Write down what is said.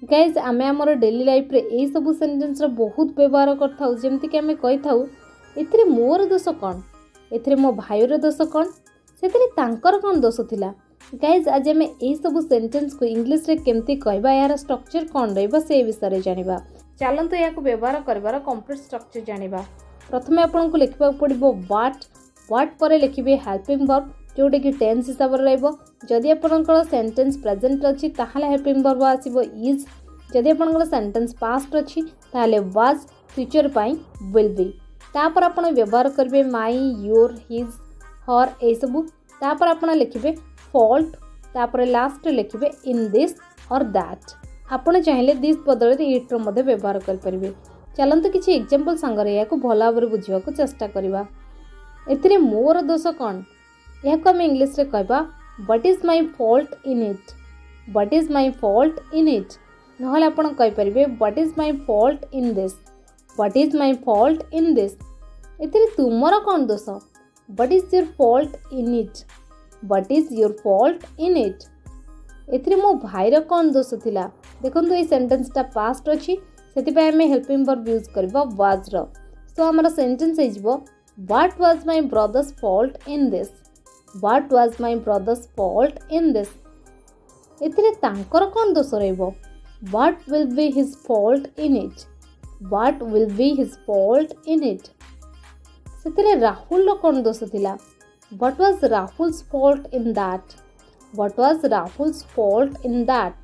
Guys आमे आमर daily life रे यही सब सेंटेंस बहुत व्यवहार करथाउ जेमति कि आमे कहिथाउ एथिरे मोर दोष कौन, एथिरे मो भाईर दोष कौन, सेथिरे तांकर कौन दोष थिला। गाइज आज आमे यही सब सेंटेंस को इंग्लिश रे केमति कहबा यार स्ट्रक्चर कौन रहइबा से विषय जानिबा। चलंतु याको व्यवहार करबार कंप्लीट स्ट्रक्चर जानिबा। प्रथमे आपन को लिखबा पड़िबो व्हाट परे लिखिबे हेल्पिंग वर्ब जोटे कि टेंस हिसाब रे रहइबो। जदि आपनकर सेंटेंस प्रेजेंट अछि ताहाले हेल्पिंग वर्ब आसीबो इज। जदि आपनकर सेंटेंस पास्ट अछि ताहाले वाज, फ्यूचर पई विल बी। तापर आपण व्यवहार करबे माई, योर, हिज, हर ए सब। तापर आपण लिखिबे फॉल्ट, तापर लास्ट लिखिबे इन दिस और दैट। आपण चाहिले दिस बदले इट रो मध्ये व्यवहार कर परिबे। चलंतु किछि एग्जांपल संगरे याको भला भाबरे बुझिबा को चेष्टा करिबा। एथिरे मोर दोष कोन, याको हम इंग्लिश रे कहबा what is my fault in it, what is my fault in it. नहले आपण कहि परिबे what is my fault in this, what is my fault in this. एथिरे तुमरो कोन दोष, what is your fault in it, what is your fault in it. एथिरे मो भाईर कोन दोष थिला। देखंतु ए सेंटेंस ता पास्ट अछि सेति पे हमें हेल्पिंग वर्ब यूज करबा वाज रो। सो हमर सेंटेंस हे जिवो what was my brother's fault in this, what was my brother's fault in this. एथिरे तांकर कोन दोष रहइबो, what will be his fault in it, what will be his fault in it. सेतिरे राहुल रो कोन दोष थिला, what was Rahul's fault in that, what was Rahul's fault in that.